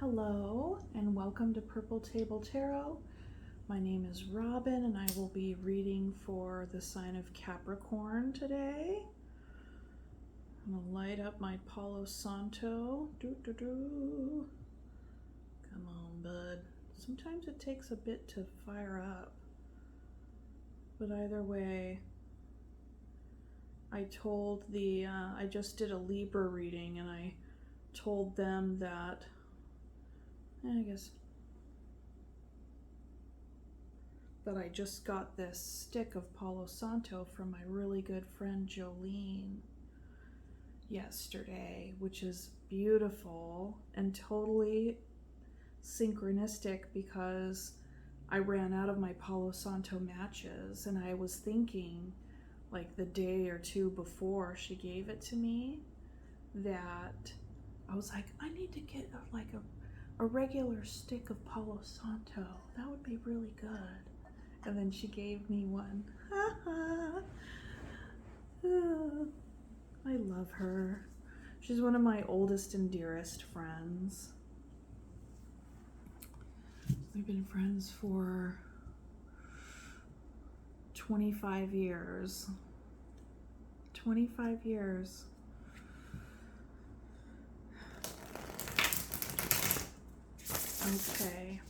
Hello and welcome to Purple Table Tarot. My name is Robin and I will be reading for the sign of Capricorn today. I'm going to light up my Palo Santo. Come on, bud. Sometimes it takes a bit to fire up. But either way, I just did a Libra reading and I told them that I just got this stick of Palo Santo from my really good friend Jolene yesterday, which is beautiful and totally synchronistic because I ran out of my Palo Santo matches and I was thinking like the day or two before she gave it to me that I was like, I need to get a regular stick of Palo Santo. That would be really good. And then she gave me one. I love her. She's one of my oldest and dearest friends. We've been friends for 25 years. 25 years. Okay.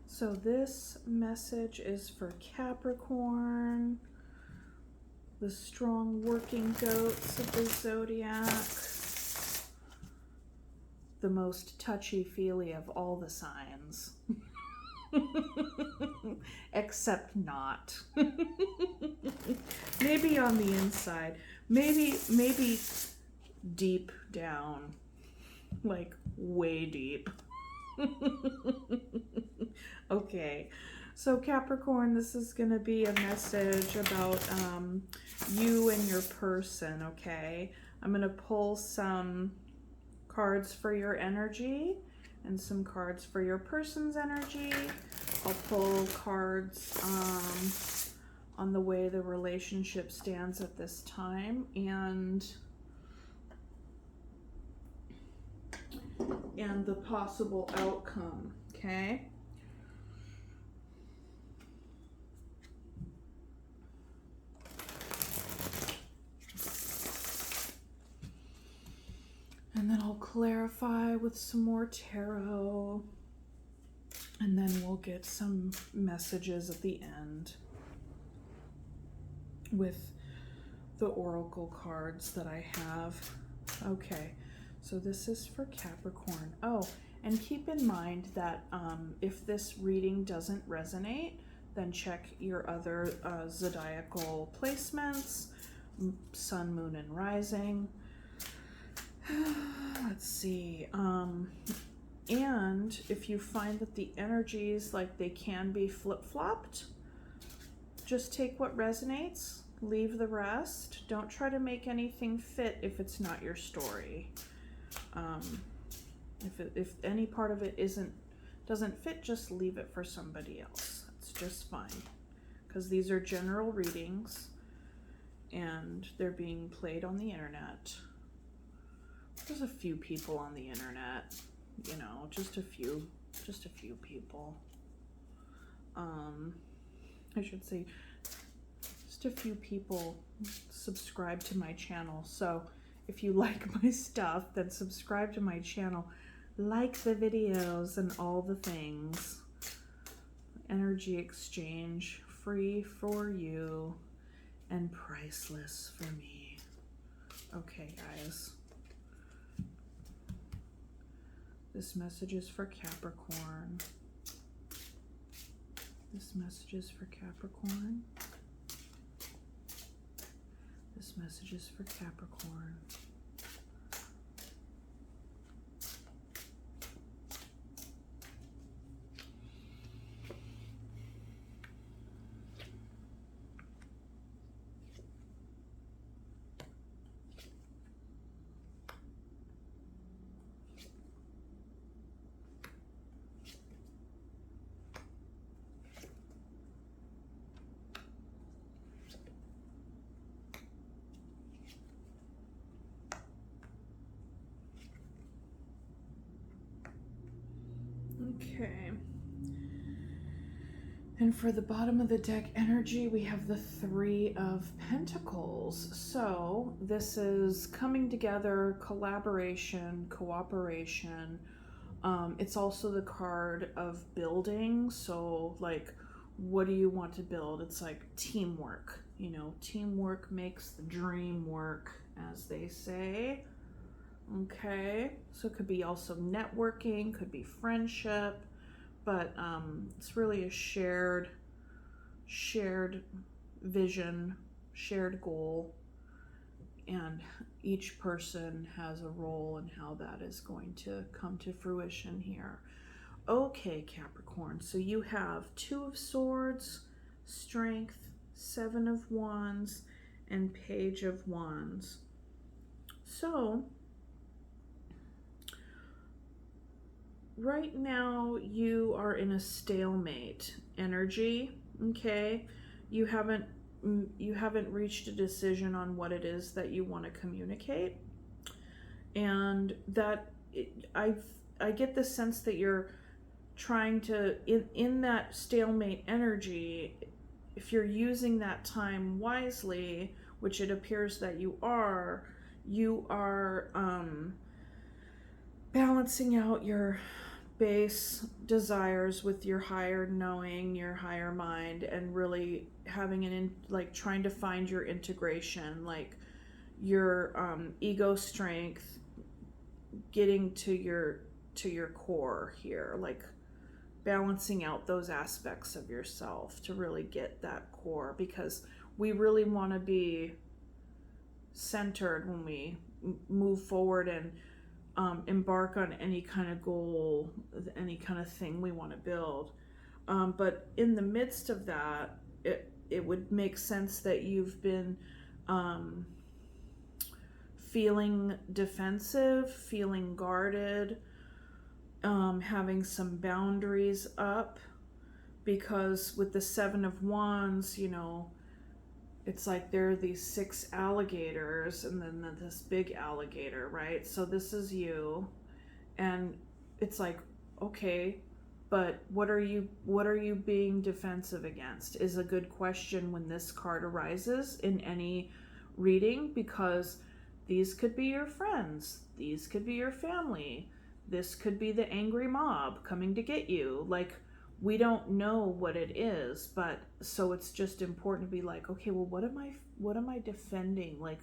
So this message is for Capricorn, the strong working goats of the zodiac, the most touchy-feely of all the signs. Except not. Maybe on the inside. Maybe deep down. Like way deep. Okay, so Capricorn, this is going to be a message about you and your person, okay? I'm going to pull some cards for your energy and some cards for your person's energy. I'll pull cards on the way the relationship stands at this time and the possible outcome, okay? And then I'll clarify with some more tarot. And then we'll get some messages at the end with the oracle cards that I have. Okay, so this is for Capricorn. Oh, and keep in mind that if this reading doesn't resonate, then check your other zodiacal placements, sun, moon, and rising. Let's see. And if you find that the energies, like they can be flip-flopped, just take what resonates, leave the rest. Don't try to make anything fit if it's not your story. If any part of it doesn't fit, just leave it for somebody else. That's just fine. Because these are general readings and they're being played on the internet. There's a few people on the internet, you know, just a few people. I should say just a few people subscribe to my channel. So if you like my stuff, then subscribe to my channel, like the videos and all the things. Energy exchange, free for you and priceless for me. Okay, guys. This message is for Capricorn. This message is for Capricorn. This message is for Capricorn. And for the bottom of the deck energy, we have the Three of Pentacles. So this is coming together, collaboration, cooperation. It's also the card of building. So like, what do you want to build? It's like teamwork, you know, teamwork makes the dream work, as they say. Okay, so it could be also networking, could be friendship, but it's really a shared vision, shared goal, and each person has a role in how that is going to come to fruition here. Okay, Capricorn, so you have Two of Swords, Strength, Seven of Wands, and Page of Wands. So right now you are in a stalemate energy. Okay, you haven't reached a decision on what it is that you want to communicate, and that I get the sense that you're trying to in that stalemate energy, if you're using that time wisely, which it appears that you are balancing out your base desires with your higher knowing, your higher mind, and really having like trying to find your integration, like your ego strength, getting to your core here, like balancing out those aspects of yourself to really get that core, because we really want to be centered when we move forward and embark on any kind of goal, any kind of thing we want to build. But in the midst of that, it would make sense that you've been feeling defensive, feeling guarded, having some boundaries up, because with the Seven of Wands, you know, it's like there are these 6 alligators and then this big alligator, right? So this is you, and it's like, okay, but what are you being defensive against is a good question when this card arises in any reading, because these could be your friends, these could be your family, this could be the angry mob coming to get you. Like, we don't know what it is, but so it's just important to be like, okay, well, what am I defending? Like,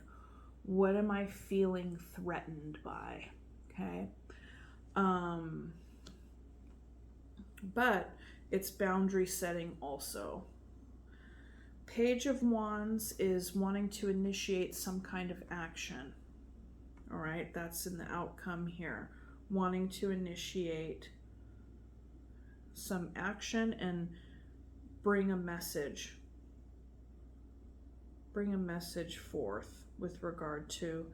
what am I feeling threatened by? Okay. But it's boundary setting also. Page of Wands is wanting to initiate some kind of action. All right, that's in the outcome here. Wanting to initiate some action and bring a message forth with regard to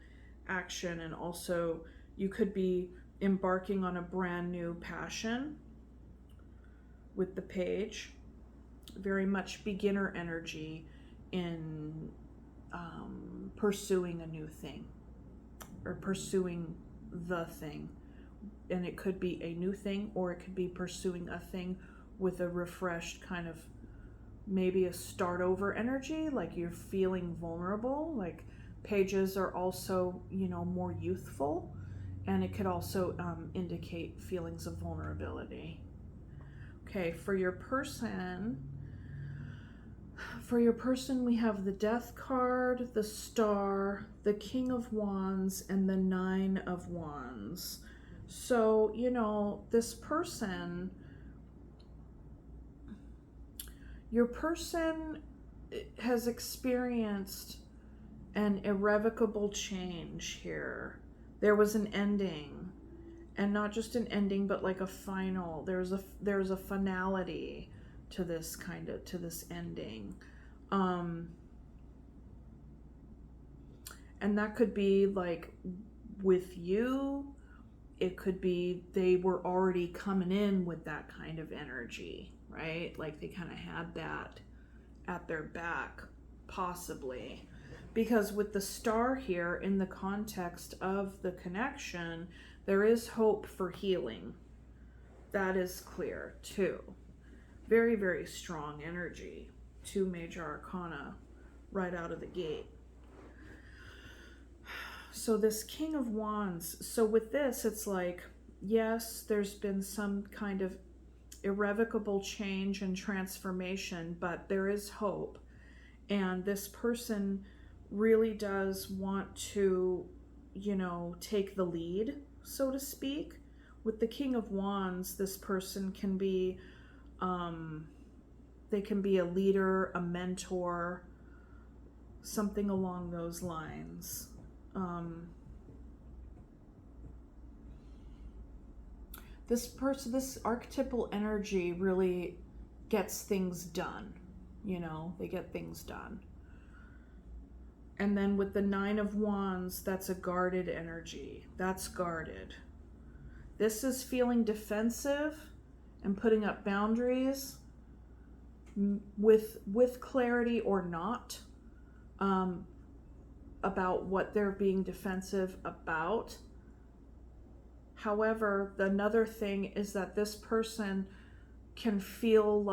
action. And also you could be embarking on a brand new passion with the page. Very much beginner energy in pursuing a new thing or pursuing the thing. And it could be a new thing, or it could be pursuing a thing with a refreshed kind of, maybe a start over energy, like you're feeling vulnerable. Like, pages are also, you know, more youthful, and it could also indicate feelings of vulnerability. Okay, for your person, we have the Death card, the Star, the King of Wands, and the Nine of Wands. So, you know, this person, your person has experienced an irrevocable change here. There was an ending, and not just an ending, but like a final. There's a finality to this ending. And that could be like with you. It could be they were already coming in with that kind of energy, right? Like they kind of had that at their back, possibly. Because with the Star here, in the context of the connection, there is hope for healing. That is clear too. Very, very strong energy. 2 major arcana right out of the gate. So this King of Wands, so with this, it's like, yes, there's been some kind of irrevocable change and transformation, but there is hope. And this person really does want to, take the lead, so to speak. With the King of Wands, this person can be, they can be a leader, a mentor, something along those lines. This archetypal energy really gets things done. They get things done. And then with the 9 of Wands, that's a guarded energy. That's guarded. This is feeling defensive and putting up boundaries with clarity or not, about what they're being defensive about. However, another thing is that this person can feel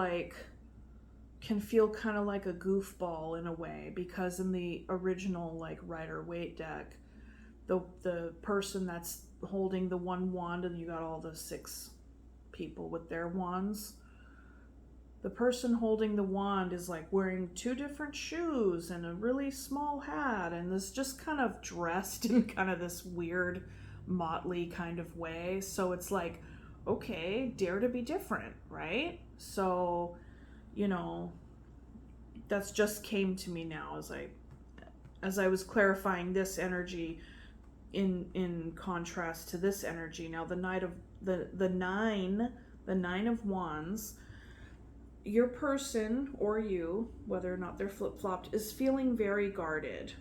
kind of like a goofball in a way, because in the original like Rider-Waite deck, the person that's holding the 1 wand, and you got all the 6 people with their wands, the person holding the wand is like wearing 2 different shoes and a really small hat, and is just kind of dressed in kind of this weird motley kind of way. So it's like, okay, dare to be different, right? So, that's just came to me now as I was clarifying this energy in contrast to this energy. Now the nine of Wands, your person or you, whether or not they're flip-flopped, is feeling very guarded.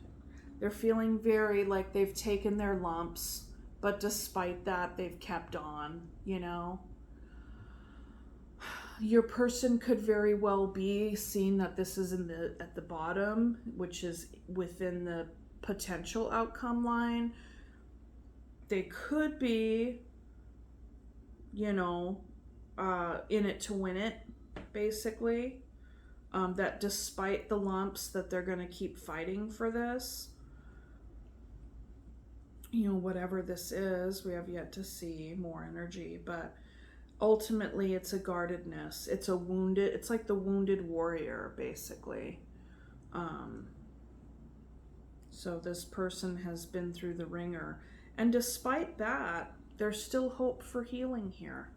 They're feeling very like they've taken their lumps, but despite that, they've kept on, Your person could very well be seeing that this is at the bottom, which is within the potential outcome line. They could be, in it to win it, basically. That despite the lumps, that they're going to keep fighting for this. Whatever this is, we have yet to see more energy, but ultimately it's a guardedness. It's like the wounded warrior, basically. So this person has been through the ringer, and despite that, there's still hope for healing here.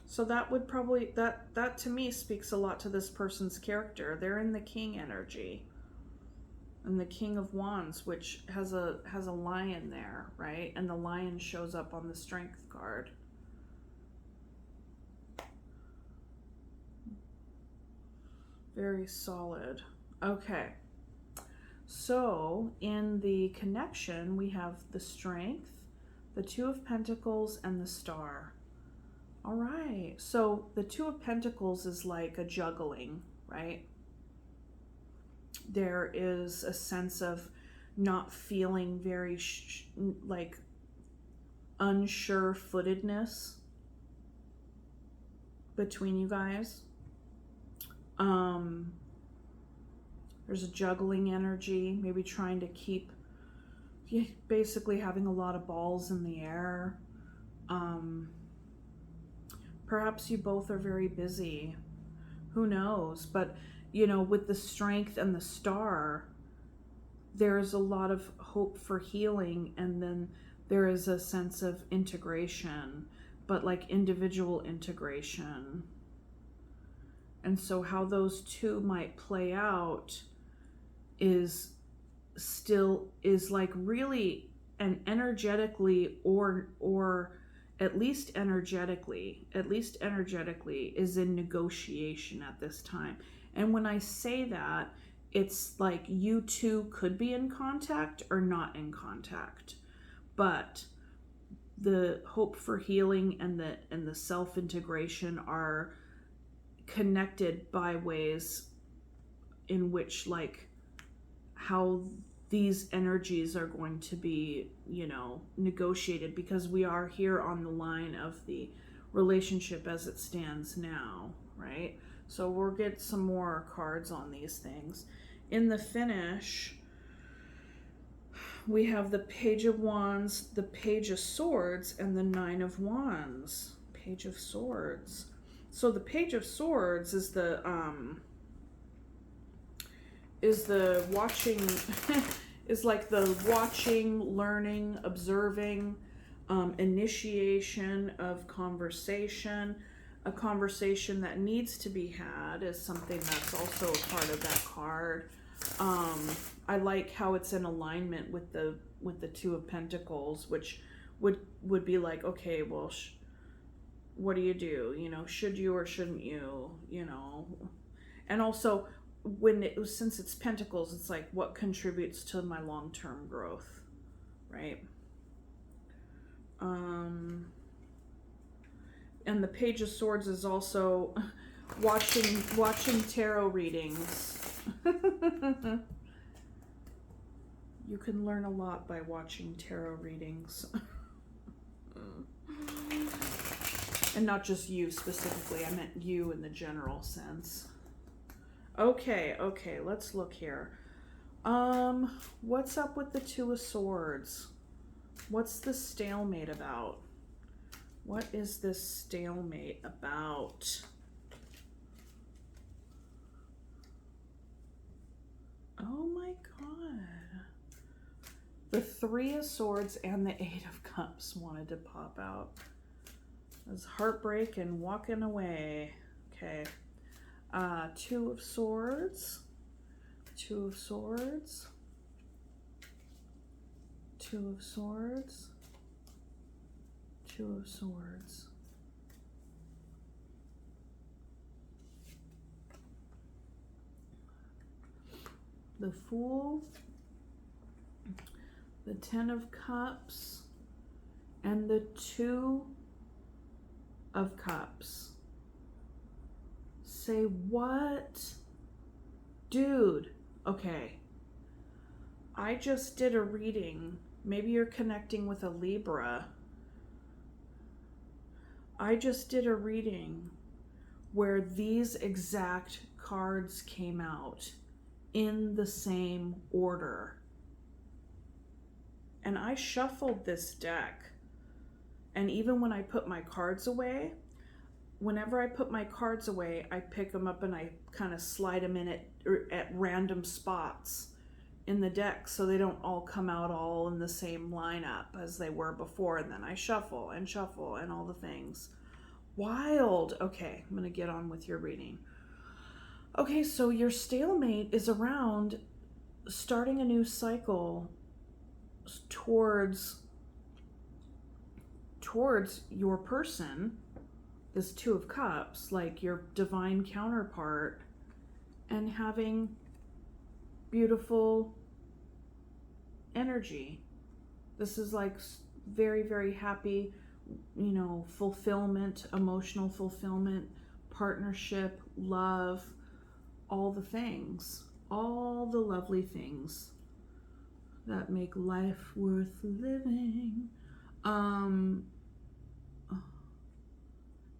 So that would probably, that to me speaks a lot to this person's character. They're in the King energy. And the King of Wands, which has a lion there, right? And the lion shows up on the Strength card. Very solid. Okay. So in the connection, we have the Strength, the 2 of Pentacles, and the Star. All right. So the 2 of Pentacles is like a juggling, right? There is a sense of not feeling very unsure-footedness between you guys. There's a juggling energy, maybe trying to keep, basically having a lot of balls in the air. Perhaps you both are very busy. Who knows? But, with the Strength and the Star, there's a lot of hope for healing, and then there is a sense of integration, but like individual integration. And so how those two might play out is like really and energetically or at least energetically is in negotiation at this time. And when I say that, it's like you two could be in contact or not in contact, but the hope for healing and the self-integration are connected by ways in which, like, how these energies are going to be, negotiated, because we are here on the line of the relationship as it stands now, right? So we'll get some more cards on these things. In the finish, we have the Page of Wands, the Page of Swords, and the Nine of Wands. Page of Swords. So the Page of Swords is the watching, is like the watching, learning, observing, initiation of conversation. A conversation that needs to be had is something that's also a part of that card. I like how it's in alignment with the Two of Pentacles, which would be like, okay, well, what do? You know, should you or shouldn't you? You know, and also since it's Pentacles, it's like, what contributes to my long-term growth, right? And the Page of Swords is also watching tarot readings. You can learn a lot by watching tarot readings. And not just you specifically, I meant you in the general sense. Okay, let's look here. What's up with the Two of Swords? What's the stalemate about? What is this stalemate about? Oh my God. The Three of Swords and the Eight of Cups wanted to pop out. There's heartbreak and walking away. Okay. Two of Swords. Two of Swords. Two of Swords. Two of Swords. The Fool. The Ten of Cups. And the Two of Cups. Say what? Dude. Okay. I just did a reading. Maybe you're connecting with a Libra. I just did a reading where these exact cards came out in the same order. And I shuffled this deck. And even when I put my cards away, whenever I put my cards away, I pick them up and I kind of slide them in at random spots in the deck so they don't all come out all in the same lineup as they were before. And then I shuffle and all the things. Wild. Okay, I'm going to get on with your reading. Okay, so your stalemate is around starting a new cycle towards your person, this Two of Cups, like your divine counterpart, and having beautiful energy. This is like very, very happy, you know, fulfillment, emotional fulfillment, partnership, love, all the things, all the lovely things that make life worth living.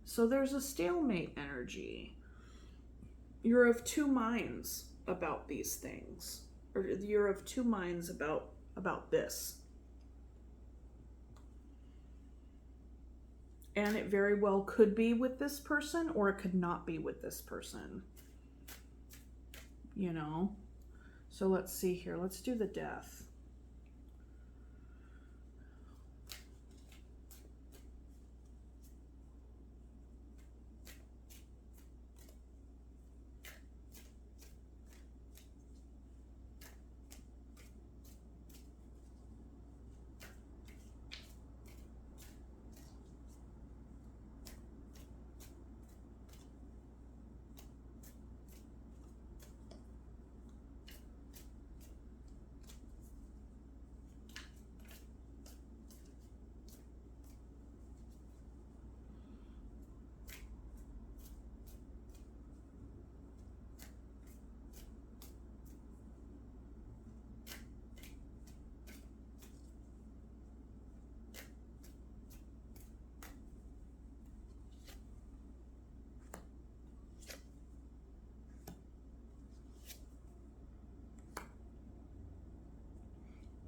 So there's a stalemate energy. You're of two minds about these things, or you're of two minds about this. And it very well could be with this person, or it could not be with this person. You know? So let's see here. Let's do the Death.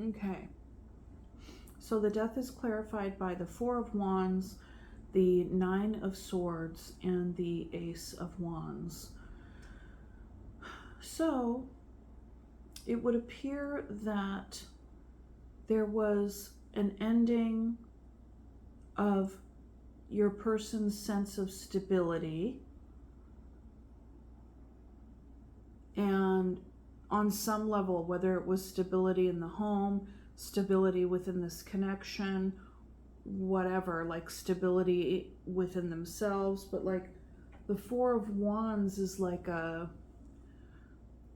Okay. So the death is clarified by the Four of Wands, the Nine of Swords, and the Ace of Wands. So it would appear that there was an ending of your person's sense of stability, and on some level, whether it was stability in the home, stability within this connection, whatever, like stability within themselves. But like the Four of Wands is like a,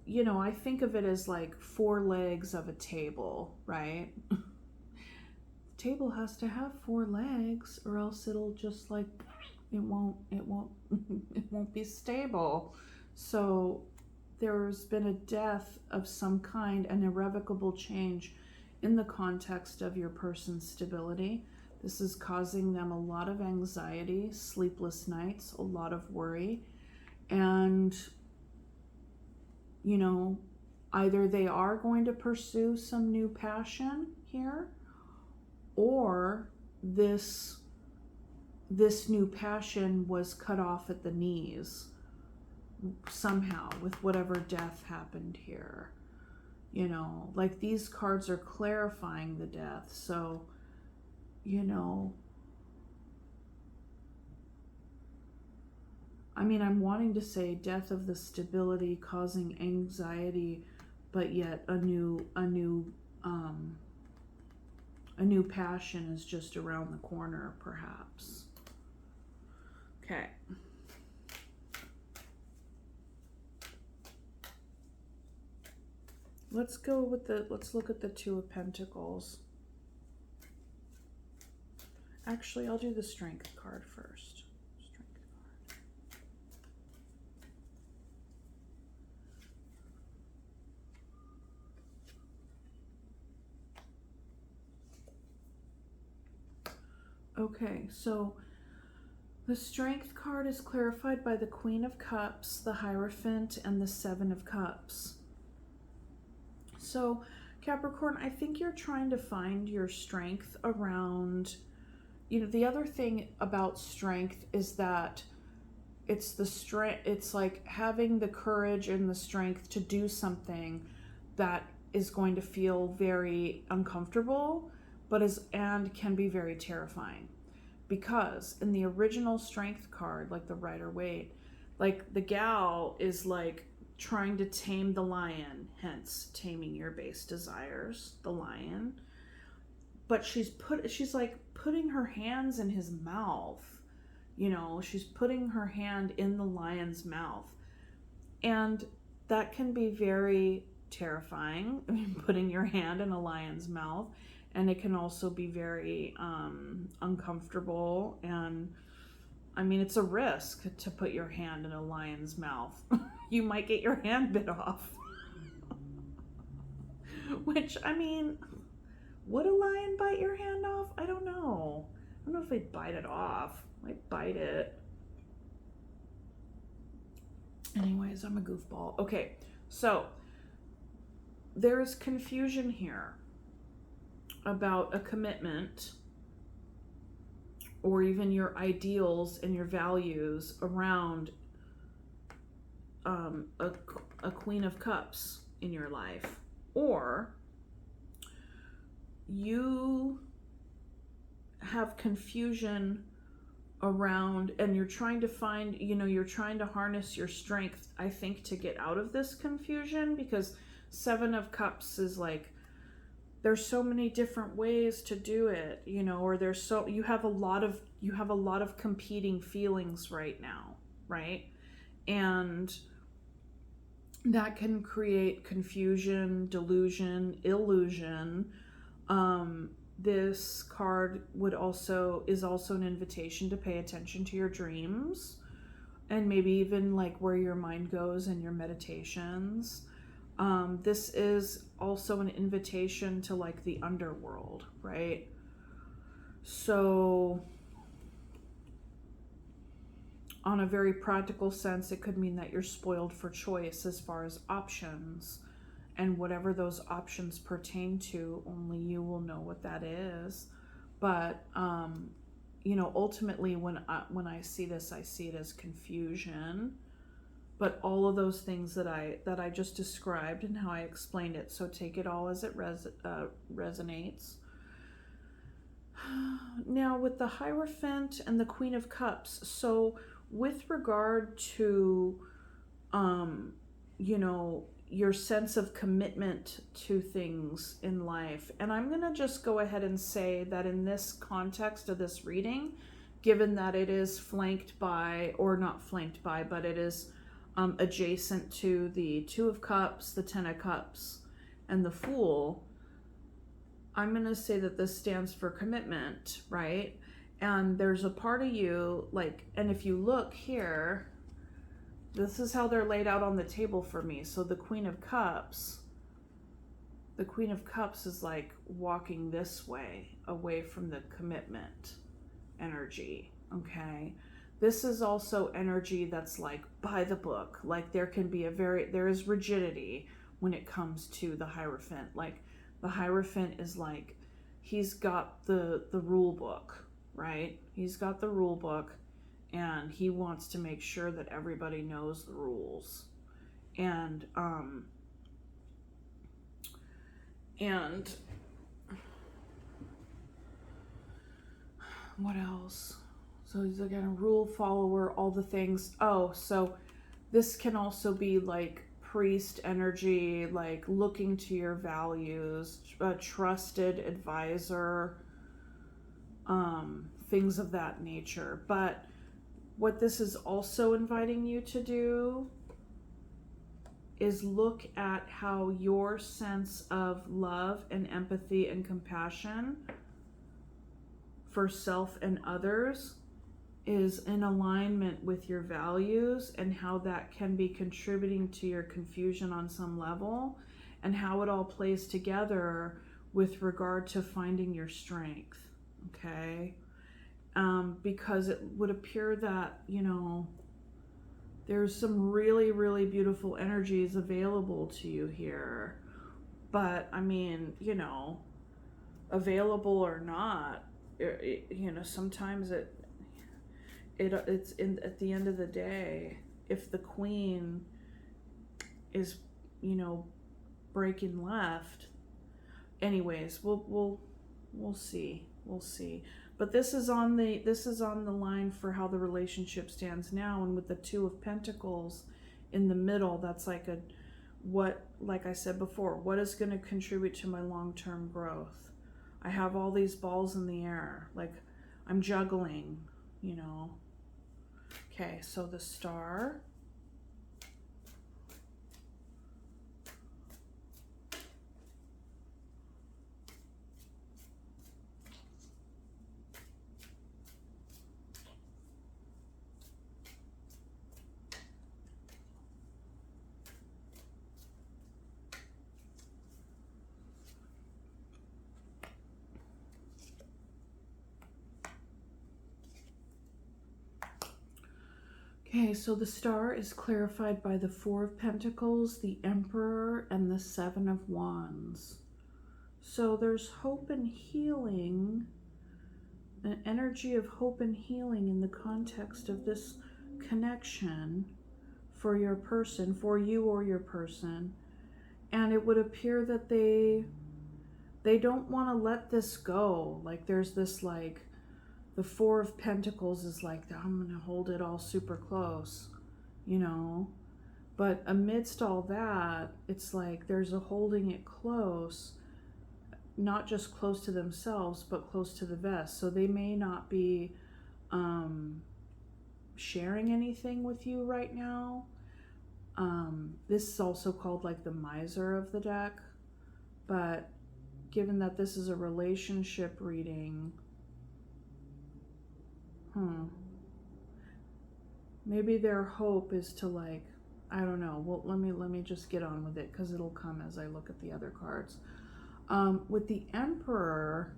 you know, I think of it as like four legs of a table, right? The table has to have four legs, or else it'll just like, it won't it won't be stable. So there's been a death of some kind, an irrevocable change in the context of your person's stability. This is causing them a lot of anxiety, sleepless nights, a lot of worry. And, you know, either they are going to pursue some new passion here, or this new passion was cut off at the knees somehow with whatever death happened here. You know, like these cards are clarifying the death. So, you know, I mean, I'm wanting to say death of the stability causing anxiety, but yet a new passion is just around the corner, perhaps. Okay. Let's look at the Two of Pentacles. Actually, I'll do the Strength card first. Strength card. Okay, so the Strength card is clarified by the Queen of Cups, the Hierophant, and the Seven of Cups. So, Capricorn, I think you're trying to find your strength around, you know, the other thing about strength is that it's the strength, it's like having the courage and the strength to do something that is going to feel very uncomfortable, and can be very terrifying. Because in the original Strength card, like the Rider-Waite, like the gal is like trying to tame the lion, hence taming your base desires, the lion. But she's like putting her hands in his mouth. You know, she's putting her hand in the lion's mouth. And that can be very terrifying. I mean, putting your hand in a lion's mouth. And it can also be very uncomfortable. And I mean, it's a risk to put your hand in a lion's mouth. You might get your hand bit off. Which, I mean, would a lion bite your hand off? I don't know. I don't know if they'd bite it off. Might bite it. Anyways, I'm a goofball. Okay, so there is confusion here about a commitment, or even your ideals and your values around a Queen of Cups in your life. Or you have confusion around, and you're trying to find, you know, you're trying to harness your strength, I think, to get out of this confusion, because Seven of Cups is like, there's so many different ways to do it, you know, or you have a lot of competing feelings right now, right? And that can create confusion, delusion, illusion. This card is also an invitation to pay attention to your dreams, and maybe even like where your mind goes in your meditations. This is also an invitation to like the underworld, right? So on a very practical sense, it could mean that you're spoiled for choice as far as options And whatever those options pertain to, only you will know what that is. But you know, ultimately when I see this, I see it as confusion. But all of those things that I just described and how I explained it, so take it all as it resonates. Now with the Hierophant and the Queen of Cups, so with regard to you know, your sense of commitment to things in life. And I'm going to just go ahead and say that in this context of this reading, given that it is flanked by, or not flanked by, but it is adjacent to the Two of Cups, the Ten of Cups, and the Fool, I'm going to say that this stands for commitment, right? And there's a part of you, like, and if you look here, this is how they're laid out on the table for me. So the Queen of Cups is like walking this way, away from the commitment energy, okay? This is also energy that's like by the book. Like there is rigidity when it comes to the Hierophant. Like the Hierophant is like, he's got the rule book, right? He's got the rule book. And he wants to make sure that everybody knows the rules. And what else? So he's again a rule follower, all the things. Oh, so this can also be like priest energy, like looking to your values, a trusted advisor, things of that nature. But what this is also inviting you to do is look at how your sense of love and empathy and compassion for self and others is in alignment with your values, and how that can be contributing to your confusion on some level, and how it all plays together with regard to finding your strength, okay? Because it would appear that, you know, there's some really, really beautiful energies available to you here. But, I mean, you know, available or not, you know, sometimes it's at the end of the day, if the Queen is, you know, breaking left, anyways, we'll see. We'll see. But this is on the line for how the relationship stands now, and with the Two of Pentacles in the middle, that's like like I said before, what is going to contribute to my long-term growth? I have all these balls in the air, like I'm juggling, you know. Okay, so the Star. Okay, so the Star is clarified by the Four of Pentacles, the Emperor, and the Seven of Wands. So there's hope and healing, an energy of hope and healing in the context of this connection for your person, for you or your person. And it would appear that they don't want to let this go. Like there's this like, the Four of Pentacles is like, I'm going to hold it all super close, you know. But amidst all that, it's like there's a holding it close, not just close to themselves, but close to the vest. So they may not be sharing anything with you right now. This is also called like the Miser of the deck. But given that this is a relationship reading, maybe their hope is to like, I don't know. Well, let me just get on with it, because it'll come as I look at the other cards. With the Emperor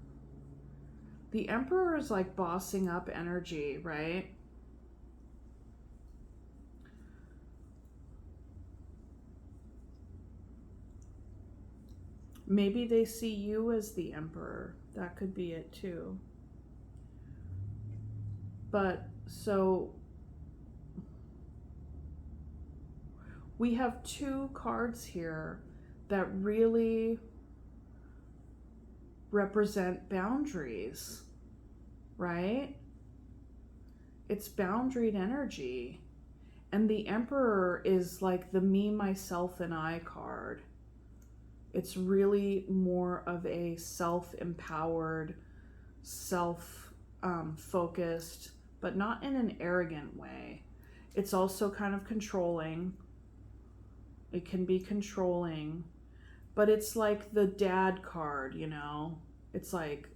is like bossing up energy, right? Maybe they see you as the Emperor. That could be it too. But so we have two cards here that really represent boundaries, right? It's boundaried energy. And the Emperor is like the me, myself, and I card. It's really more of a self-empowered, self-focused, but not in an arrogant way. It's also kind of controlling. It can be controlling, but it's like the dad card, you know? It's like,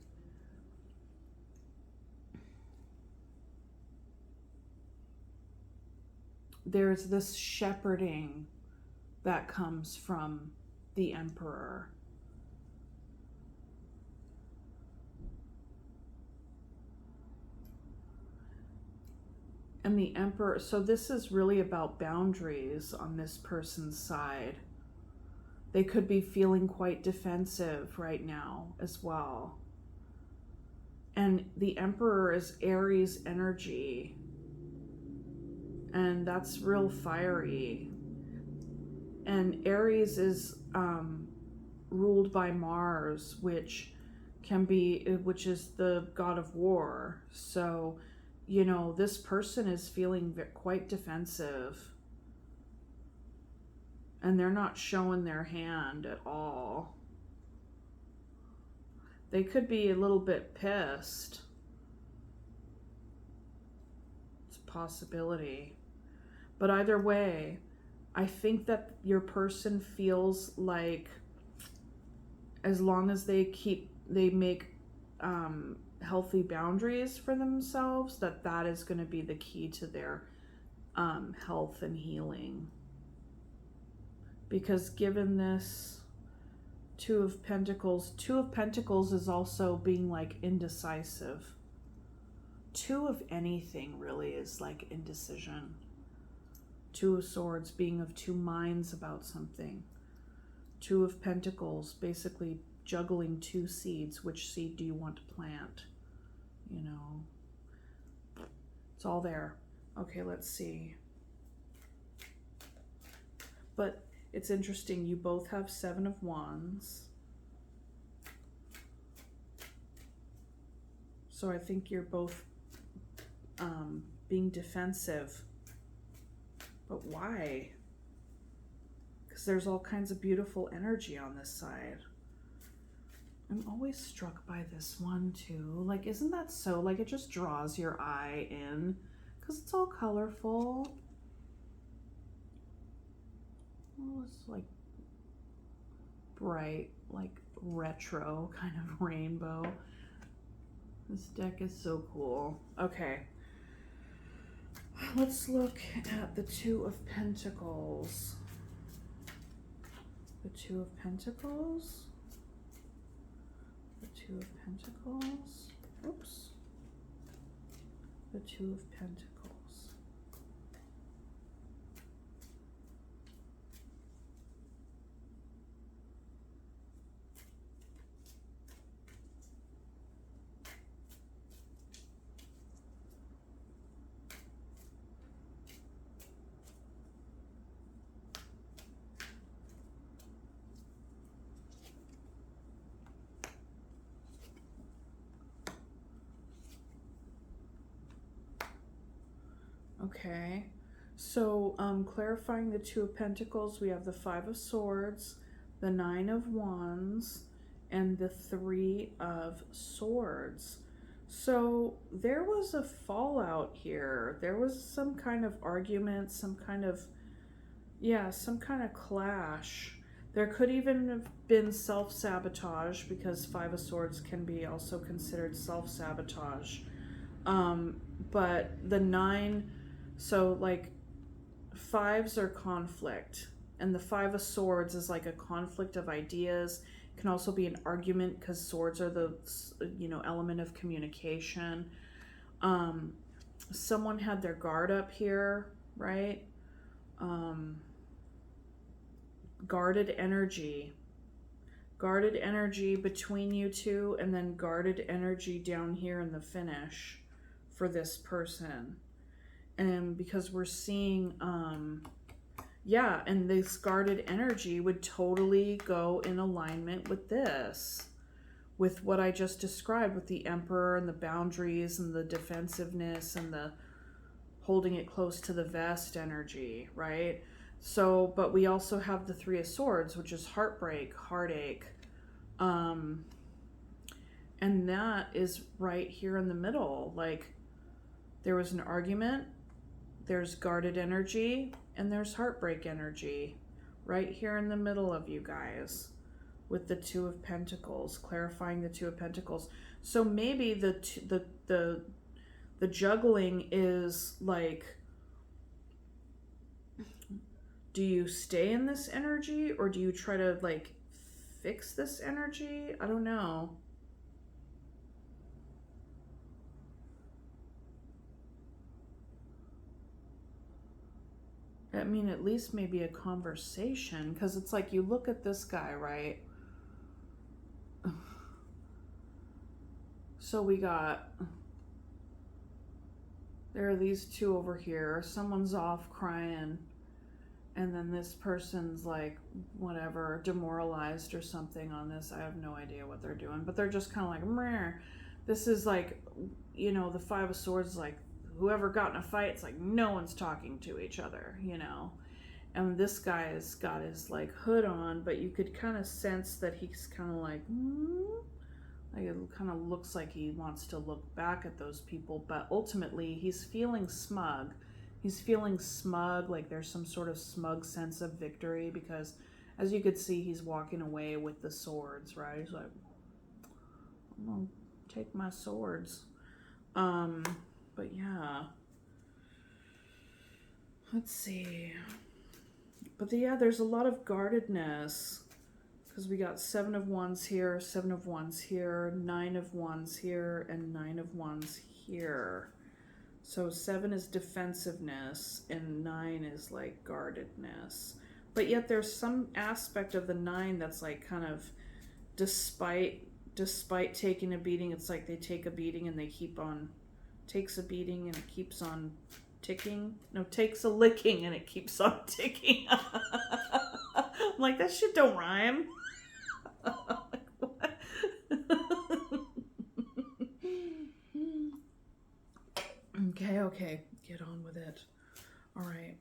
there's this shepherding that comes from the Emperor. And the Emperor, so this is really about boundaries on this person's side. They could be feeling quite defensive right now as well. And the Emperor is Aries energy. And that's real fiery. And Aries is ruled by Mars, which is the god of war. So, you know, this person is feeling quite defensive. And they're not showing their hand at all. They could be a little bit pissed. It's a possibility. But either way, I think that your person feels like as long as they make healthy boundaries for themselves, that is going to be the key to their health and healing. Because given this Two of Pentacles is also being like indecisive. Two of anything really is like indecision. Two of Swords being of two minds about something. Two of Pentacles basically juggling two seeds. Which seed do you want to plant? You know, it's all there. Okay, let's see. But it's interesting, you both have Seven of Wands. So I think you're both being defensive. But why? Because there's all kinds of beautiful energy on this side. I'm always struck by this one too. Like, isn't that so? Like, it just draws your eye in because it's all colorful. Oh, it's like bright, like retro kind of rainbow. This deck is so cool. Okay. Let's look at the Two of Pentacles. The Two of Pentacles. The Two of Pentacles. Oops. The Two of Pentacles. Okay, so clarifying the Two of Pentacles, we have the Five of Swords, the Nine of Wands, and the Three of Swords. So there was a fallout here. There was some kind of argument, some kind of clash. There could even have been self-sabotage, because Five of Swords can be also considered self-sabotage. But the nine... So, like, fives are conflict, and the Five of Swords is like a conflict of ideas. It can also be an argument, because swords are the, you know, element of communication. Someone had their guard up here, right? Guarded energy. guarded energy between you two, and then guarded energy down here in the finish for this person. And because we're seeing, yeah, and this guarded energy would totally go in alignment with this, with what I just described, with the Emperor and the boundaries and the defensiveness and the holding it close to the vest energy, right? So, but we also have the Three of Swords, which is heartbreak, heartache. And that is right here in the middle. Like, there was an argument, there's guarded energy, and there's heartbreak energy right here in the middle of you guys, with the Two of Pentacles, clarifying the Two of Pentacles. So maybe the juggling is like, do you stay in this energy, or do you try to like fix this energy? I don't know. I mean, at least maybe a conversation, because it's like, you look at this guy, right? So we got, there are these two over here. Someone's off crying, and then this person's like, whatever, demoralized or something on this. I have no idea what they're doing, but they're just kind of like, meh. This is like, you know, the Five of Swords is like, whoever got in a fight, it's like no one's talking to each other, you know. And this guy has got his like hood on, but you could kind of sense that he's kind of like, like it kind of looks like he wants to look back at those people, but ultimately he's feeling smug. He's feeling smug, like there's some sort of smug sense of victory, because as you could see, he's walking away with the swords, right? He's like, I'm gonna take my swords. But yeah, let's see. But yeah, there's a lot of guardedness, because we got Seven of Wands here, Seven of Wands here, Nine of Wands here, and Nine of Wands here. So 7 is defensiveness, and 9 is like guardedness. But yet there's some aspect of the 9 that's like kind of, despite taking a beating, it's like they take a beating and they keep on, takes a beating and it keeps on ticking. No, takes a licking and it keeps on ticking. I'm like, that shit don't rhyme. Okay, get on with it. All right.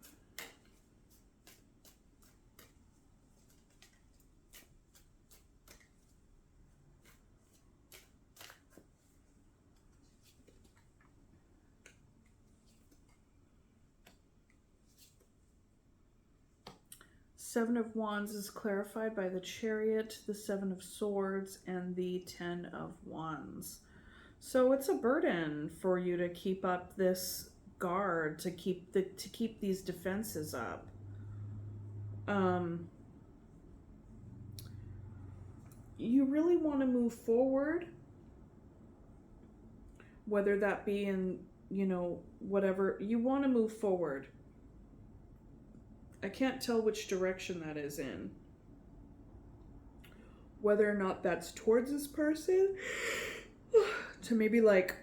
Seven of Wands is clarified by the Chariot, the Seven of Swords, and the 10 of Wands. So it's a burden for you to keep up this guard, to keep these defenses up. You really want to move forward, whether that be in, you know, whatever, you want to move forward. I can't tell which direction that is in. Whether or not that's towards this person, to maybe like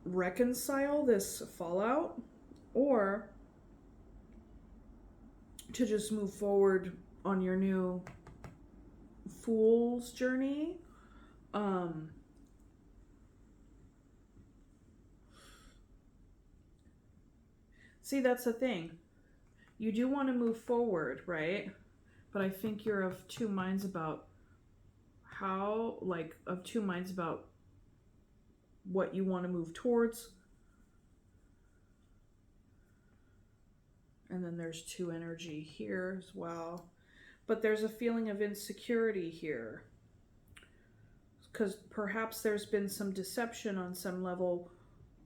reconcile this fallout, or to just move forward on your new fool's journey. See, that's the thing. You do want to move forward, right? But I think you're of two minds about how, like, of two minds about what you want to move towards. And then there's two energy here as well. But there's a feeling of insecurity here, because perhaps there's been some deception on some level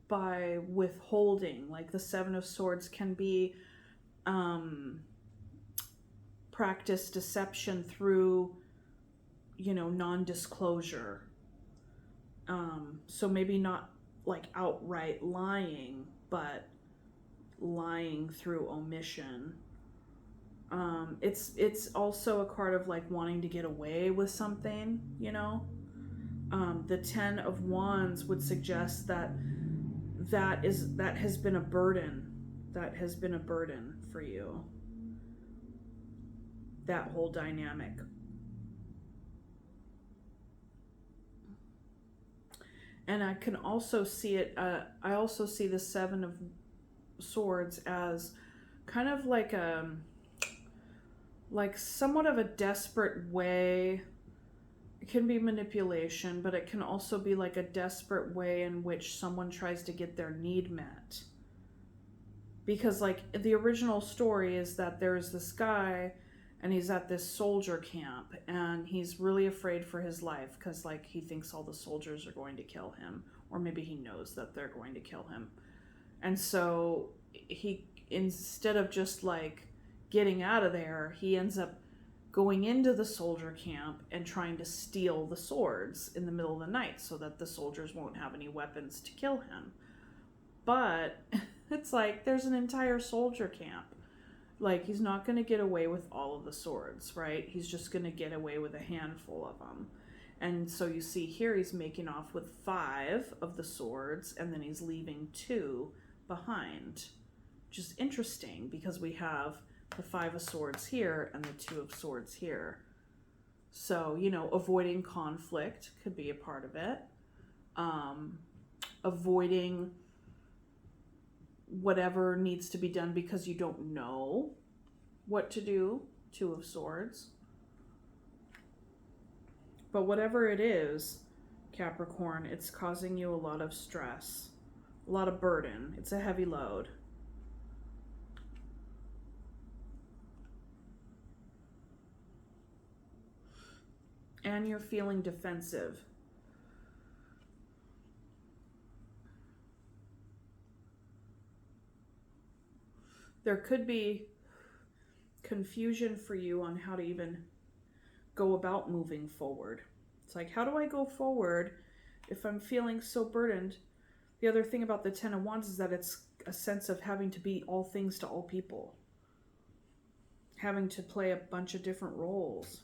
by withholding. Like the Seven of Swords can be practice deception through, you know, non-disclosure. So maybe not like outright lying, but lying through omission. It's also a card of like wanting to get away with something, you know. The Ten of Wands would suggest that that has been a burden, that has been a burden for you, that whole dynamic. And I can also see it. I also see the Seven of Swords as kind of like somewhat of a desperate way. It can be manipulation, but it can also be like a desperate way in which someone tries to get their need met. Because like the original story is that there's this guy and he's at this soldier camp and he's really afraid for his life because like he thinks all the soldiers are going to kill him, or maybe he knows that they're going to kill him. And so he, instead of just like getting out of there, he ends up going into the soldier camp and trying to steal the swords in the middle of the night so that the soldiers won't have any weapons to kill him. But it's like there's an entire soldier camp. Like he's not going to get away with all of the swords, right? He's just going to get away with a handful of them. And so you see here he's making off with 5 of the swords and then he's leaving 2 behind. Which is interesting because we have the 5 of swords here and the 2 of swords here. So, you know, avoiding conflict could be a part of it. Avoiding whatever needs to be done because you don't know what to do, 2 of swords. But whatever it is, Capricorn, it's causing you a lot of stress, a lot of burden. It's a heavy load. And you're feeling defensive. There could be confusion for you on how to even go about moving forward. It's like, how do I go forward if I'm feeling so burdened? The other thing about the Ten of Wands is that it's a sense of having to be all things to all people. Having to play a bunch of different roles.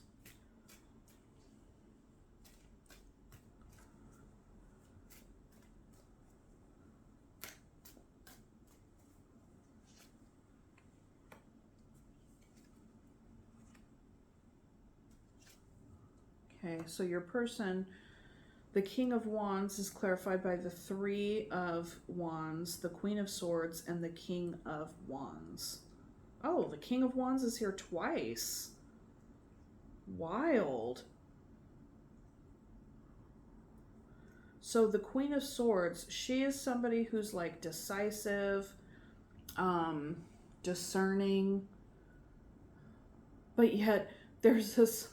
Okay, so your person, the King of Wands, is clarified by the 3 of Wands, the Queen of Swords, and the King of Wands. Oh, the King of Wands is here twice. Wild. So the Queen of Swords, she is somebody who's like decisive, discerning, but yet there's this...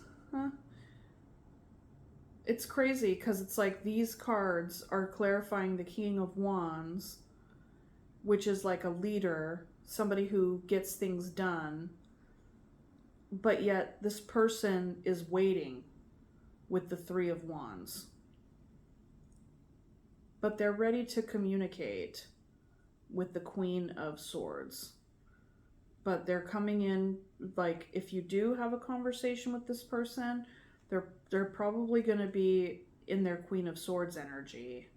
It's crazy because it's like these cards are clarifying the King of Wands, which is like a leader, somebody who gets things done, but yet this person is waiting with the 3 of Wands. But they're ready to communicate with the Queen of Swords. But they're coming in, like, if you do have a conversation with this person, they're probably going to be in their Queen of Swords energy.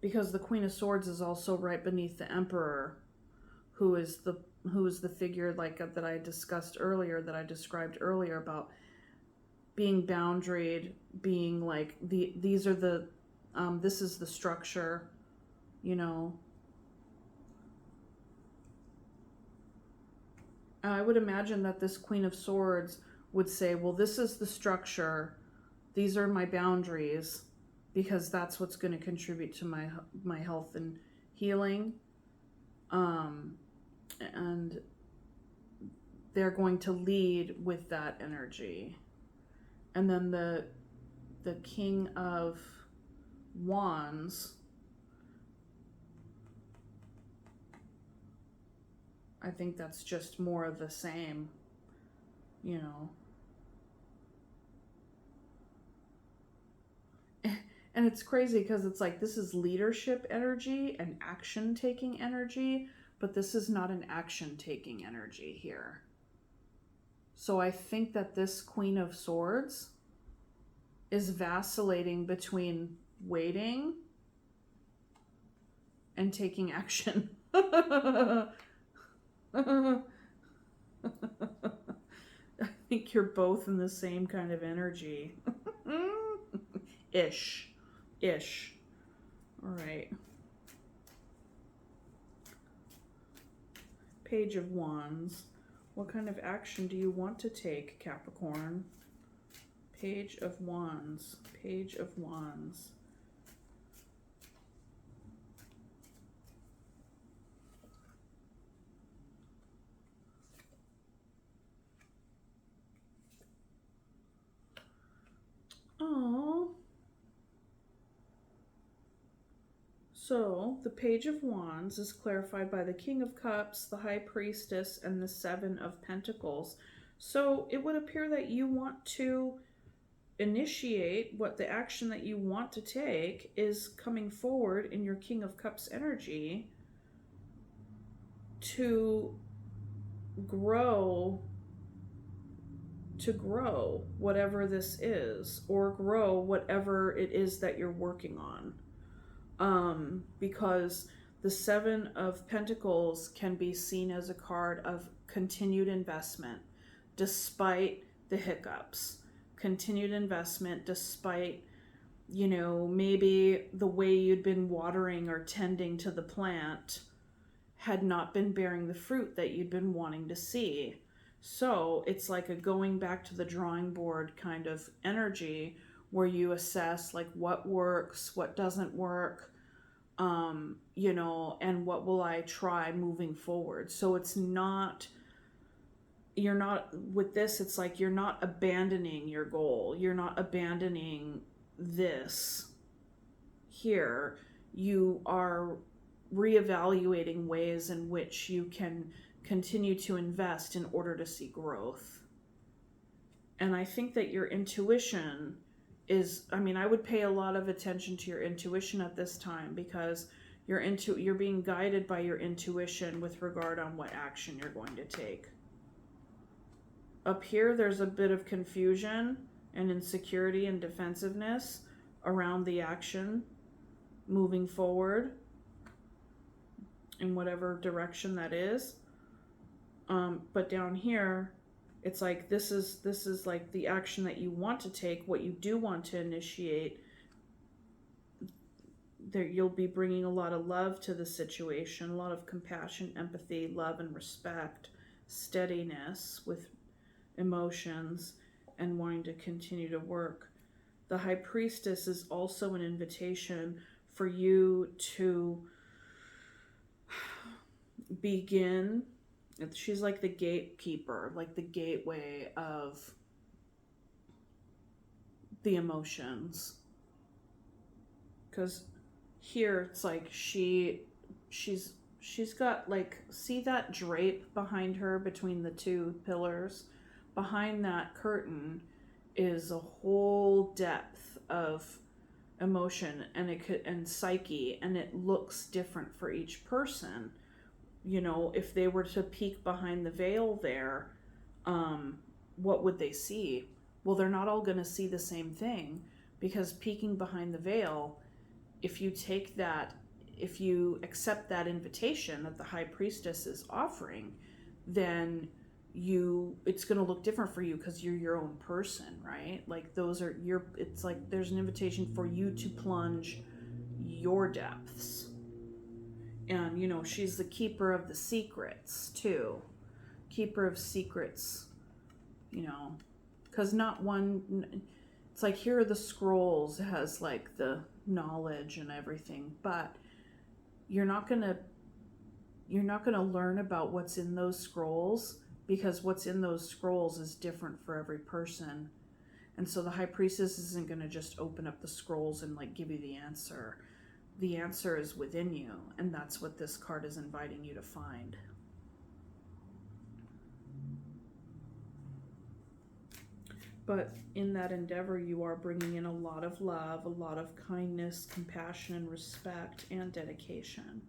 Because the Queen of Swords is also right beneath the Emperor, who is the figure like that I discussed earlier, that I described earlier about being boundaried, being like these are the this is the structure, you know. I would imagine that this Queen of Swords would say, well, this is the structure, these are my boundaries, because that's what's going to contribute to my health and healing. And they're going to lead with that energy. And then the King of Wands, I think that's just more of the same, you know. And it's crazy because it's like this is leadership energy and action taking energy, but this is not an action-taking energy here. So I think that this Queen of Swords is vacillating between waiting and taking action. I think you're both in the same kind of energy. Ish. All right. Page of Wands. What kind of action do you want to take, Capricorn? Page of Wands. Page of Wands. Oh. So, the Page of Wands is clarified by the King of Cups, the High Priestess, and the Seven of Pentacles. So, it would appear that you want to initiate what the action that you want to take is coming forward in your King of Cups energy to grow whatever this is, or grow whatever it is that you're working on. Because the Seven of Pentacles can be seen as a card of continued investment despite the hiccups. Continued investment despite, you know, maybe the way you'd been watering or tending to the plant had not been bearing the fruit that you'd been wanting to see. So it's like a going back to the drawing board kind of energy where you assess like what works, what doesn't work, you know, and what will I try moving forward. So it's not, you're not, with this, it's like you're not abandoning your goal. You're not abandoning this here. You are reevaluating ways in which you can continue to invest in order to see growth. And I think that your intuition is, I mean, I would pay a lot of attention to your intuition at this time, because you're being guided by your intuition with regard on what action you're going to take. Up here, there's a bit of confusion and insecurity and defensiveness around the action moving forward in whatever direction that is. But down here, it's like this is like the action that you want to take, what you do want to initiate. There, you'll be bringing a lot of love to the situation, a lot of compassion, empathy, love, and respect, steadiness with emotions, and wanting to continue to work. The High Priestess is also an invitation for you to begin. She's like the gatekeeper, like the gateway of the emotions. Because here it's like she's got like, see that drape behind her between the two pillars? Behind that curtain is a whole depth of emotion and psyche, and it looks different for each person. You know, if they were to peek behind the veil there, what would they see? Well, they're not all going to see the same thing, because peeking behind the veil, if you accept that invitation that the High Priestess is offering, then it's going to look different for you, because you're your own person, right? Like it's like there's an invitation for you to plunge your depths. And, you know, she's the keeper of the secrets, too. Keeper of secrets, you know. Because it's like here are the scrolls. It has, like, the knowledge and everything. But you're not going to learn about what's in those scrolls, because what's in those scrolls is different for every person. And so the High Priestess isn't going to just open up the scrolls and, like, give you the answer. The answer is within you, and that's what this card is inviting you to find. But in that endeavor, you are bringing in a lot of love, a lot of kindness, compassion, and respect, and dedication.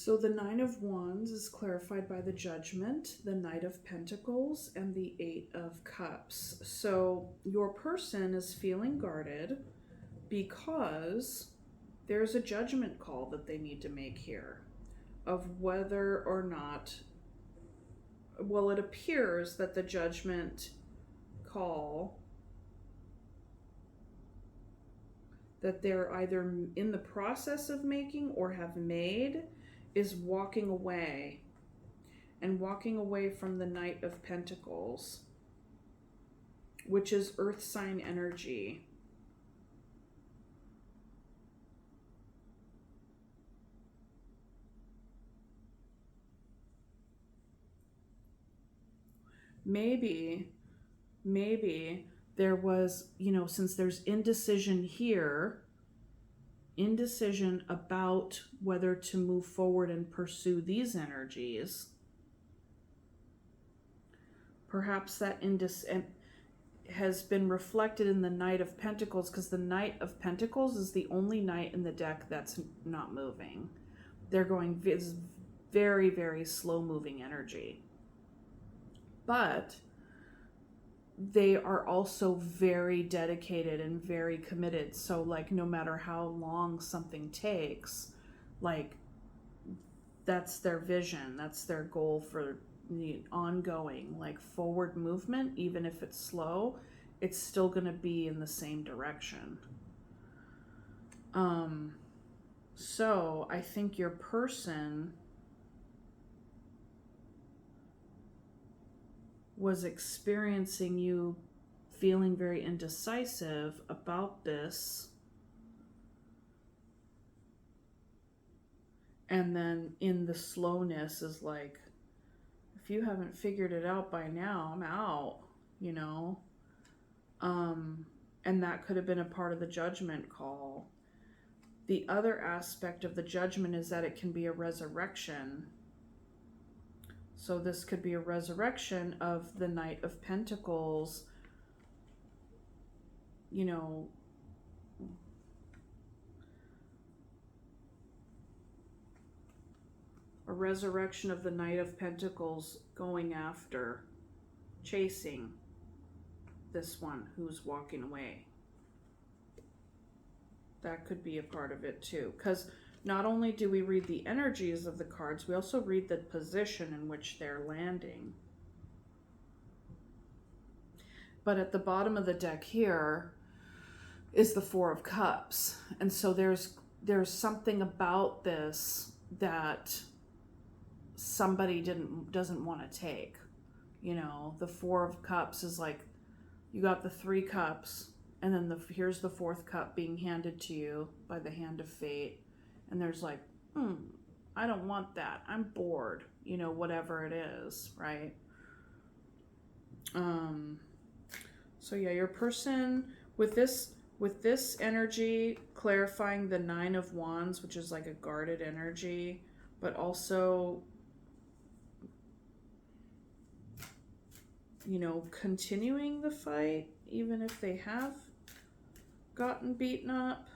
So the Nine of Wands is clarified by the Judgment, the Knight of Pentacles, and the Eight of Cups. So your person is feeling guarded because there's a judgment call that they need to make here of whether or not, well, it appears that the judgment call that they're either in the process of making or have made is walking away, and walking away from the Knight of Pentacles, which is earth sign energy. Maybe there was, since there's indecision here, indecision about whether to move forward and pursue these energies, perhaps that has been reflected in the Knight of Pentacles, because the Knight of Pentacles is the only knight in the deck that's not moving. They're going very, very slow moving energy. But they are also very dedicated and very committed. So like, no matter how long something takes, like, that's their vision, that's their goal for the ongoing, like, forward movement. Even if it's slow, it's still going to be in the same direction. So I think your person was experiencing you feeling very indecisive about this, and then in the slowness is like, if you haven't figured it out by now, I'm out, and that could have been a part of the judgment call. The other aspect of the judgment is that it can be a resurrection. So this could be a resurrection of the Knight of Pentacles, a resurrection of the Knight of Pentacles going after, chasing this one who's walking away. That could be a part of it too, because not only do we read the energies of the cards, we also read the position in which they're landing. But at the bottom of the deck here is the Four of Cups. And so there's something about this that somebody doesn't want to take. The Four of Cups is like, you got the three cups, and then here's the fourth cup being handed to you by the hand of fate. And there's like, I don't want that. I'm bored, whatever it is, right? So yeah, your person with this energy clarifying the Nine of Wands, which is like a guarded energy, but also, continuing the fight, even if they have gotten beaten up.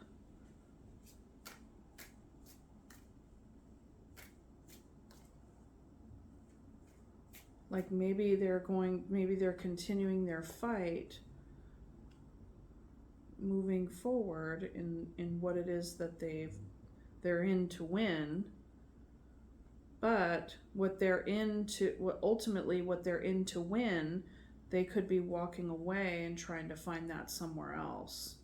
Like maybe they're continuing their fight, moving forward in what it is that they're in to win. But what they're in to win, they could be walking away and trying to find that somewhere else.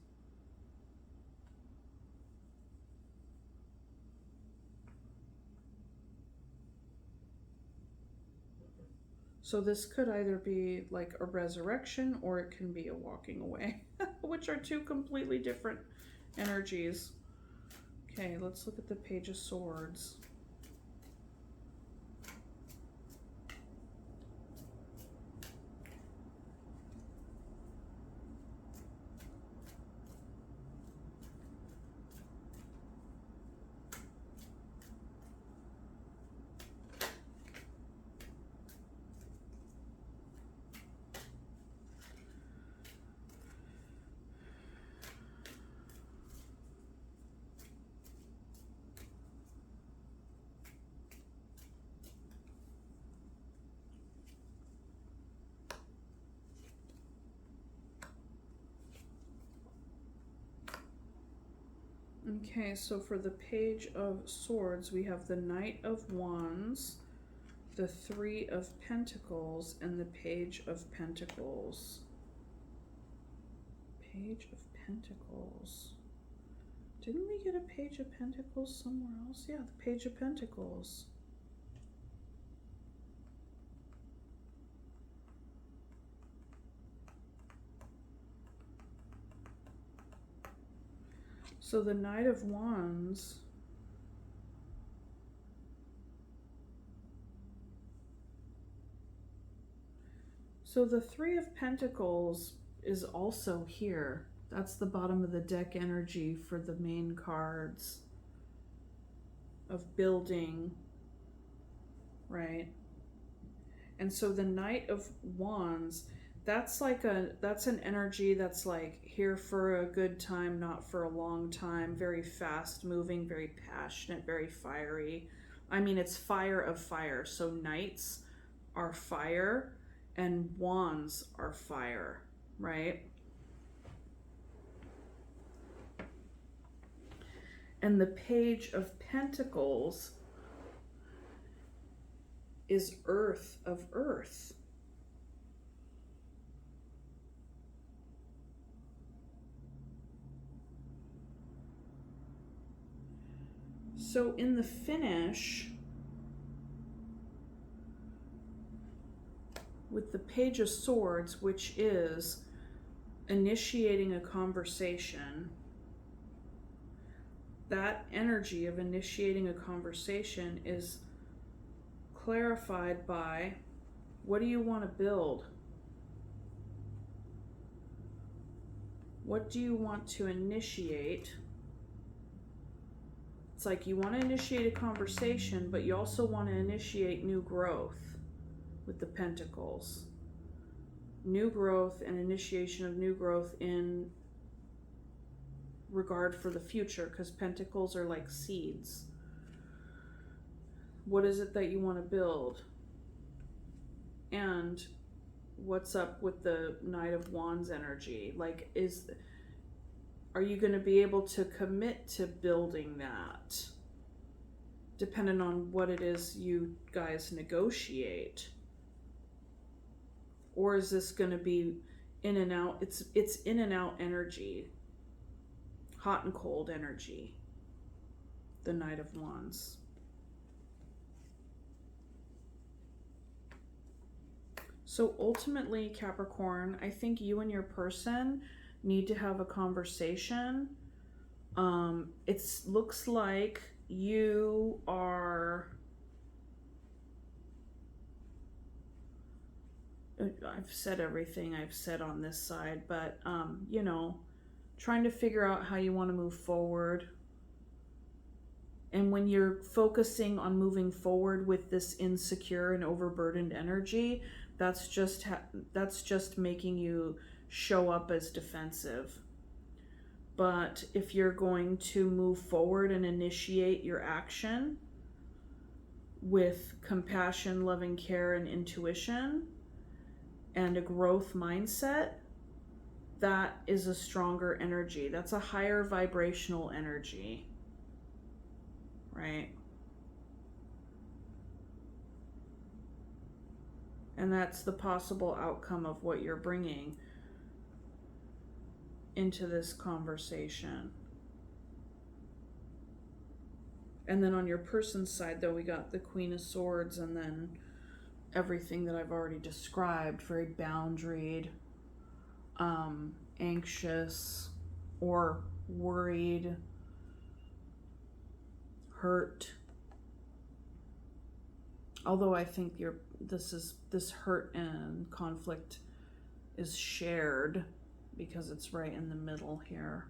So this could either be like a resurrection or it can be a walking away, which are two completely different energies. Okay, let's look at the Page of Swords. Okay, so for the Page of Swords, we have the Knight of Wands, the Three of Pentacles, and the Page of Pentacles. Page of Pentacles. Didn't we get a Page of Pentacles somewhere else? Yeah, the Page of Pentacles. So the Knight of Wands. So the Three of Pentacles is also here. That's the bottom of the deck energy for the main cards of building, right? And so the Knight of Wands, that's an energy that's like here for a good time, not for a long time, very fast moving, very passionate, very fiery. I mean, it's fire of fire. So knights are fire and wands are fire, right? And the Page of Pentacles is earth of earth. So in the finish, with the Page of Swords, which is initiating a conversation, that energy of initiating a conversation is clarified by, what do you want to build? What do you want to initiate? It's like you want to initiate a conversation, but you also want to initiate new growth with the Pentacles. New growth and initiation of new growth in regard for the future, because Pentacles are like seeds. What is it that you want to build? And what's up with the Knight of Wands energy? Like, are you going to be able to commit to building that? Depending on what it is you guys negotiate. Or is this going to be in and out? It's in and out energy. Hot and cold energy. The Knight of Wands. So ultimately, Capricorn, I think you and your person need to have a conversation. It looks like you are... I've said everything I've said on this side, but, you know, trying to figure out how you want to move forward. And when you're focusing on moving forward with this insecure and overburdened energy, that's just making you show up as defensive. But if you're going to move forward and initiate your action with compassion, loving care, and intuition, and a growth mindset, that is a stronger energy. That's a higher vibrational energy, right? And that's the possible outcome of what you're bringing into this conversation. And then on your person's side, though, we got the Queen of Swords, and then everything that I've already described, very boundaried, anxious, or worried, hurt. Although I think this hurt and conflict is shared because it's right in the middle here.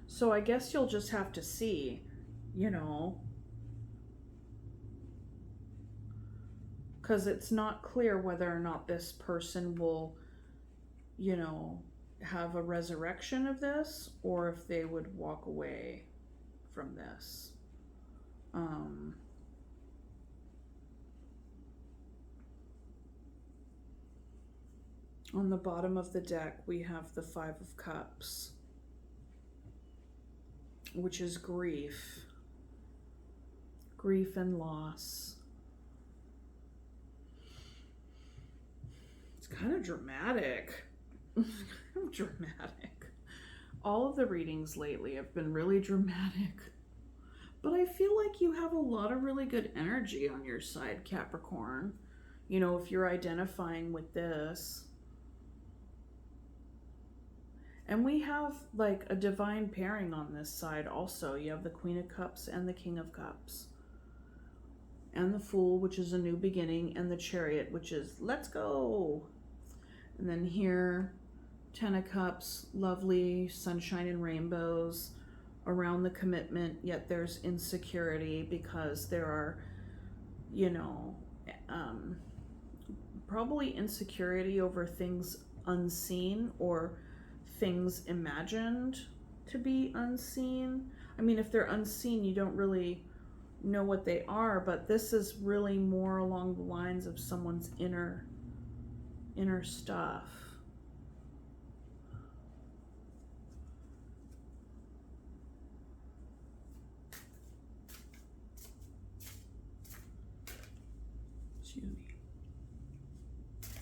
So I guess you'll just have to see, you know, because it's not clear whether or not this person will, you know, have a resurrection of this, or if they would walk away from this. On the bottom of the deck, we have the Five of Cups, which is grief. Grief and loss. It's kind of dramatic. Dramatic. All of the readings lately have been really dramatic. But I feel like you have a lot of really good energy on your side, Capricorn. You know, if you're identifying with this. And we have like a divine pairing on this side also. You have the Queen of Cups and the King of Cups. And the Fool, which is a new beginning, and the Chariot, which is let's go. And then here, 10 of Cups, lovely sunshine and rainbows around the commitment, yet there's insecurity because there are, you know, probably insecurity over things unseen or things imagined to be unseen. I mean, if they're unseen, you don't really know what they are, but this is really more along the lines of someone's inner stuff. Excuse me.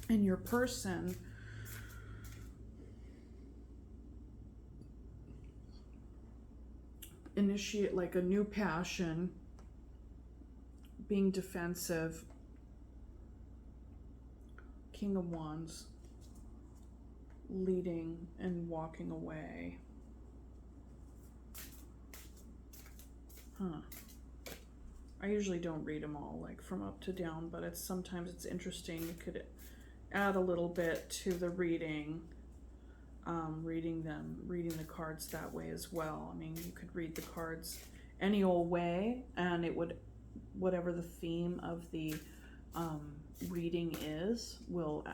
And your person initiate like a new passion, being defensive. King of Wands, leading and walking away. I usually don't read them all like from up to down, but sometimes it's interesting. You could add a little bit to the reading, reading the cards that way as well. I mean, you could read the cards any old way, and it would, whatever the theme of the reading is, will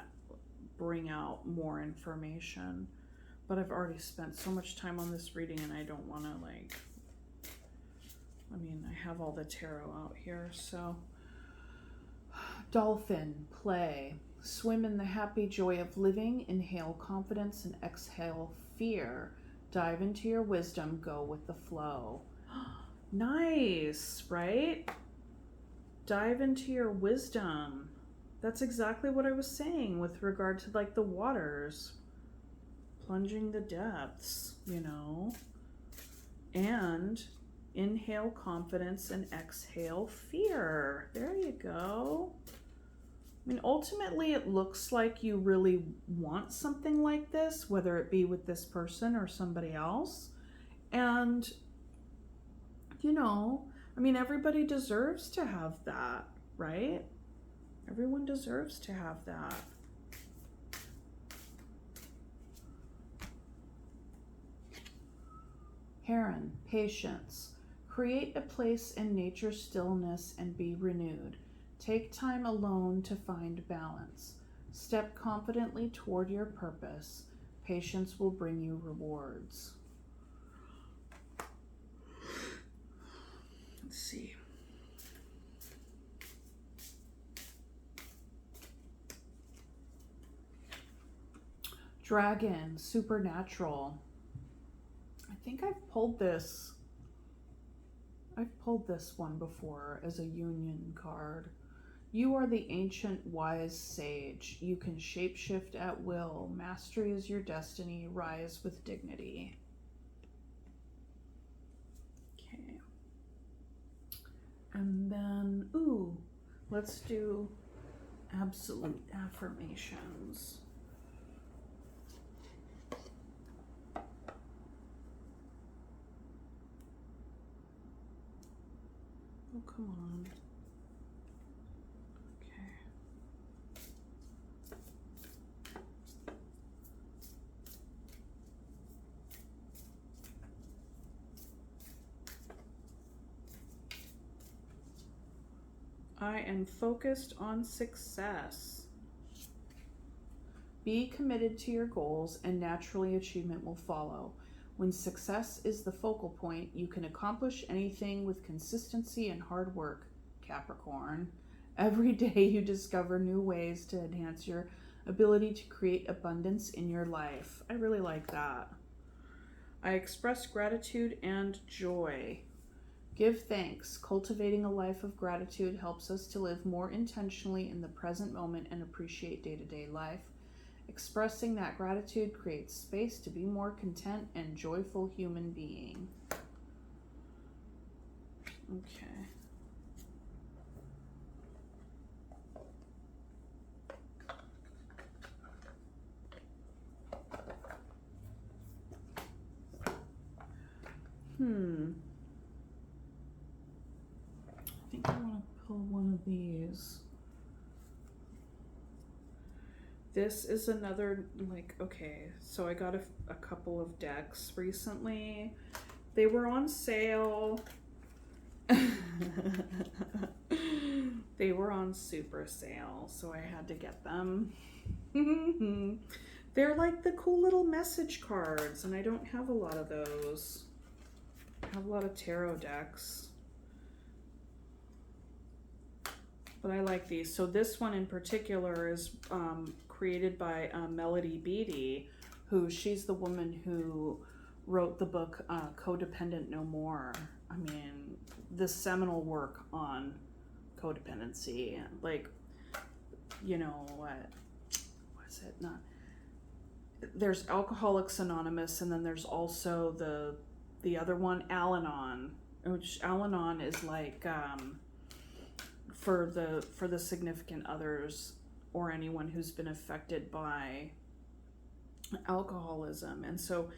bring out more information. But I've already spent so much time on this reading, and I don't want to like, I mean, I have all the tarot out here. So dolphin, play, swim in the happy joy of living, inhale confidence and exhale fear, dive into your wisdom, go with the flow. Nice, right? Dive into your wisdom. That's exactly what I was saying with regard to like the waters, plunging the depths, you know, and inhale confidence and exhale fear. There you go. I mean, ultimately it looks like you really want something like this, whether it be with this person or somebody else. And, you know, I mean, everybody deserves to have that, right? Everyone deserves to have that. Heron, patience. Create a place in nature's stillness and be renewed. Take time alone to find balance. Step confidently toward your purpose. Patience will bring you rewards. Let's see. Dragon, supernatural. I think I've pulled this one before as a union card. You are the ancient wise sage. You can shapeshift at will. Mastery is your destiny. Rise with dignity. Okay. And then, let's do absolute affirmations. Oh, come on. Okay. I am focused on success. Be committed to your goals and naturally achievement will follow. When success is the focal point, you can accomplish anything with consistency and hard work, Capricorn. Every day you discover new ways to enhance your ability to create abundance in your life. I really like that. I express gratitude and joy. Give thanks. Cultivating a life of gratitude helps us to live more intentionally in the present moment and appreciate day-to-day life. Expressing that gratitude creates space to be more content and joyful human being. Okay. I think I want to pull one of these. This is another, like, okay, so I got a couple of decks recently. They were on sale. They were on super sale, so I had to get them. They're like the cool little message cards, and I don't have a lot of those. I have a lot of tarot decks. But I like these. So this one in particular is created by Melody Beattie, she's the woman who wrote the book Codependent No More. I mean, the seminal work on codependency. Like, you know, what is it? Not. There's Alcoholics Anonymous, and then there's also the other one, Al-Anon, which Al-Anon is like for the significant others or anyone who's been affected by alcoholism. And so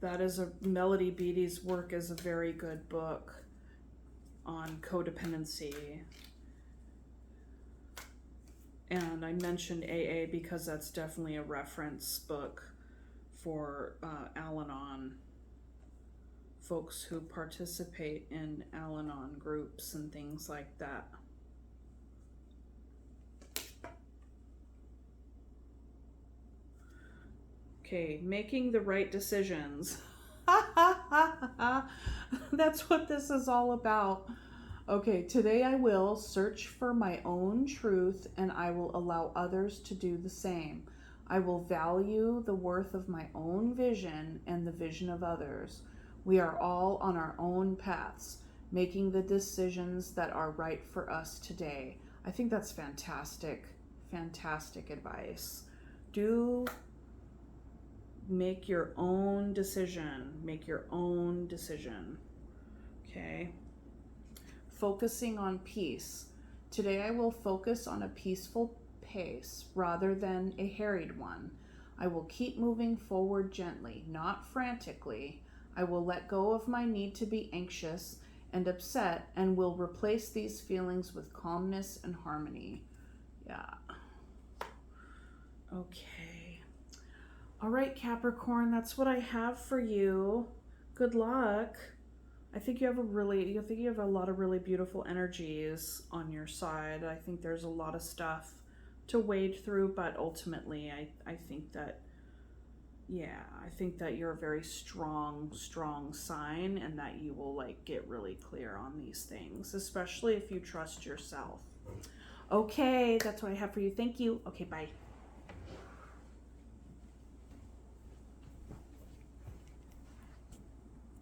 that is Melody Beattie's work is a very good book on codependency. And I mentioned AA because that's definitely a reference book for Al-Anon folks who participate in Al-Anon groups and things like that. Okay, making the right decisions. That's what this is all about. Okay, today I will search for my own truth, and I will allow others to do the same. I will value the worth of my own vision and the vision of others. We are all on our own paths, making the decisions that are right for us today. I think that's fantastic, fantastic advice. Make your own decision. Make your own decision. Okay. Focusing on peace. Today I will focus on a peaceful pace rather than a harried one. I will keep moving forward gently, not frantically. I will let go of my need to be anxious and upset and will replace these feelings with calmness and harmony. Yeah. Okay. All right, Capricorn, that's what I have for you. Good luck. I think you have a lot of really beautiful energies on your side. I think there's a lot of stuff to wade through, but ultimately I think that you're a very strong sign, and that you will like get really clear on these things, especially if you trust yourself. Okay, that's what I have for you. Thank you. Okay, bye.